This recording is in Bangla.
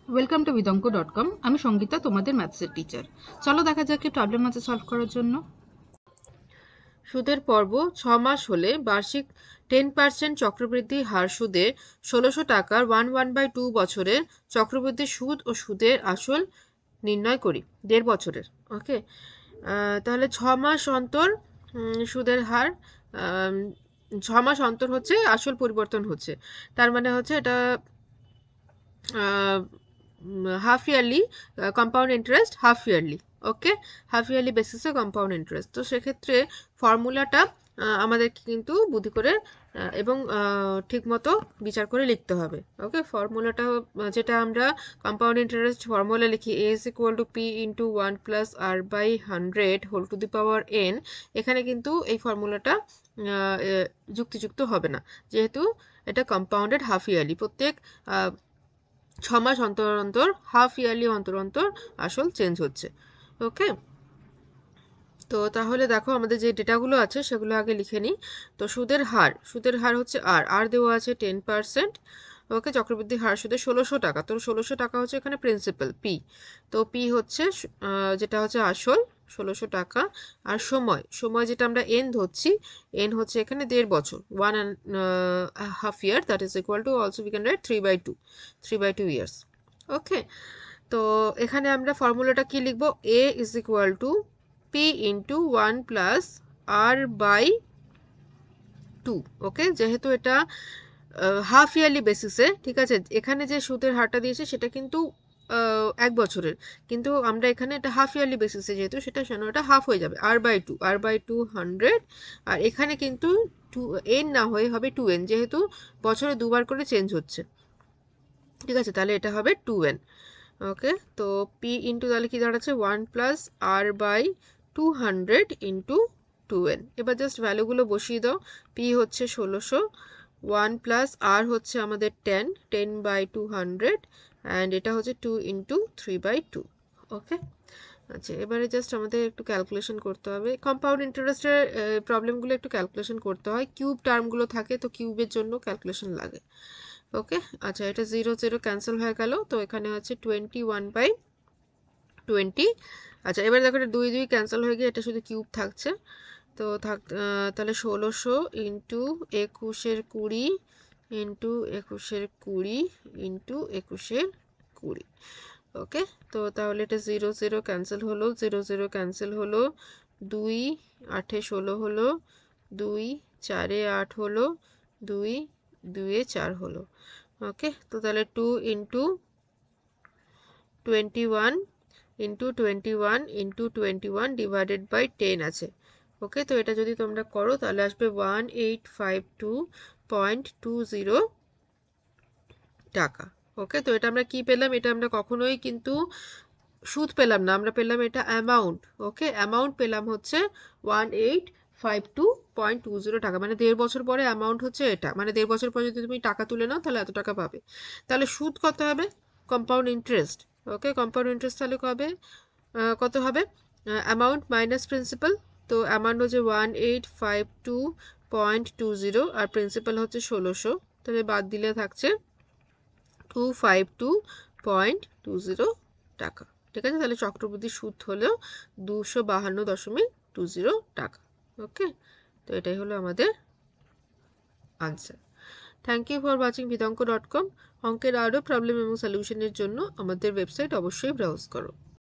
Welcome to vidamko.com। আমি সঙ্গীতা, তোমাদের ম্যাথসের টিচার। চলো দেখা যাক কি প্রবলেম আছে সলভ করার জন্য। সুদের পর্ব 6 মাস হলে বার্ষিক 10% চক্রবৃদ্ধি হার সুদে 1600 টাকার 1/2 বছরের চক্রবৃদ্ধি সুদ ও সুদের আসল নির্ণয় করি। 1.5 বছরের। ওকে, তাহলে 6 মাস অন্তর সুদের হার, 6 মাস অন্তর হচ্ছে আসল পরিবর্তন হচ্ছে। তার মানে হচ্ছে এটা half yearly compound interest, half yearly. Okay, half yearly বেসিসে কম্পাউন্ড ইন্টারেস্ট। তো সেক্ষেত্রে ফর্মুলাটা আমাদেরকে কিন্তু বুদ্ধি করে এবং ঠিক মতো বিচার করে লিখতে হবে। ওকে, ফর্মুলাটা যেটা আমরা কম্পাউন্ড ইন্টারেস্ট ফর্মুলা লিখি, a is equal to p into 1 plus r by 100 whole to the power n, এখানে কিন্তু এই ফর্মুলাটা যুক্তিযুক্ত হবে না, যেহেতু এটা কম্পাউন্ডেড হাফ ইয়ারলি। প্রত্যেক 6 মাস অন্তর অন্তর, হাফ ইয়ারলি অন্তর অন্তর আসল চেঞ্জ হচ্ছে। ওকে, তো তাহলে দেখো আমাদের যে ডেটাগুলো আছে সেগুলো আগে লিখে নিই। তো সুদের হার হচ্ছে আর দেওয়া আছে 10%। ওকে, চক্রবৃদ্ধি হার সুদে 1600 টাকা। তো 1600 টাকা হচ্ছে এখানে প্রিন্সিপাল পি। তো পি হচ্ছে যেটা হচ্ছে আসল 1600 টাকা। আর সময় যেটা আমরা এন ধরছি, এন হচ্ছে এখানে 1.5 বছর, 1.5 year, that is equal to also we can write 3/2 years. Okay, তো এখানে আমরা ফর্মুলাটা কি লিখবো, A is equal to P into 1 plus R by 2। Okay, যেহেতু এটা হাফ ইয়ারলি বেসিসে, ঠিক আছে, এখানে যে সুদের হারটা দিয়েছে সেটা কিন্তু 1 বছরের, কিন্তু আমরা এখানে এটা হাফ ইয়ারলি বেসিসে যেহেতু সেটা এটা হাফ হয়ে যাবে, আর বাই টু 100। আর এখানে কিন্তু 2n না হয়ে হবে 2n, যেহেতু বছরে দুবার করে চেঞ্জ হচ্ছে। ঠিক আছে, তাহলে এটা হবে 2n। ওকে, তো পি ইন্টু তাহলে কি দাঁড়াচ্ছে 1 plus R by 200 into 2n। এবার জাস্ট ভ্যালুগুলো বসিয়ে দাও। পি হচ্ছে 1600, 1 প্লাস আর হচ্ছে আমাদের 10/200, অ্যান্ড এটা হচ্ছে 2 ইন্টু 3/2। ওকে, আচ্ছা, এবারে জাস্ট আমাদের একটু ক্যালকুলেশন করতে হবে। কম্পাউন্ড ইন্টারেস্টের প্রবলেমগুলো একটু ক্যালকুলেশন করতে হয়, কিউব টার্মগুলো থাকে তো কিউবের জন্য ক্যালকুলেশন লাগে। ওকে, আচ্ছা, এটা 0 0 ক্যান্সেল হয়ে গেল, তো এখানে হচ্ছে 21/20। আচ্ছা, এবার দেখো এটা 2 2 ক্যান্সেল হয়ে গিয়ে এটা শুধু কিউব থাকছে। তো তাহলে 1600 ইন্টু 21/20 ইন্টু 21/20 ইন্টু 21/20। ওকে, তো তাহলে এটা 0 0 ক্যান্সেল হলো, 0 0 ক্যান্সেল হলো, 2 8 16 হলো, 2 4 8 হলো, 2 2 4 হলো। ওকে, তো তাহলে 2 into 21 into 21 into 21 divided by 10 আছে। ওকে, তো এটা যদি তোমরা করো তাহলে আসবে 1852.20 টাকা। ওকে, তো এটা আমরা কি পেলাম, এটা আমরা কখনোই কিন্তু সুদ পেলাম না, আমরা পেলাম এটা অ্যামাউন্ট। ওকে, অ্যামাউন্ট পেলাম হচ্ছে 1852.20 টাকা, মানে 1.5 বছর পরে অ্যামাউন্ট হচ্ছে এটা, মানে 1.5 বছর পরে যদি তুমি টাকা তুলে নাও তাহলে এত টাকা পাবে। তাহলে সুদ কত হবে, কম্পাউন্ড ইন্টারেস্ট। ওকে, কম্পাউন্ড ইন্টারেস্ট তাহলে কত হবে, অ্যামাউন্ট মাইনাস প্রিন্সিপাল। তো অ্যামাউন্ট হচ্ছে 1852.20 আর প্রিন্সিপাল হচ্ছে 1600, তাহলে বাদ দিলে থাকছে 252.20 টাকা। ঠিক আছে, তাহলে চক্রবৃদ্ধি সুদ হলো 252.20 টাকা। ওকে, তো এটাই হলো আমাদের answer. Thank you for watching vidamko.com। অঙ্কের আরও প্রবলেম এবং সলিউশনের জন্য আমাদের ওয়েবসাইট অবশ্যই ব্রাউজ করো।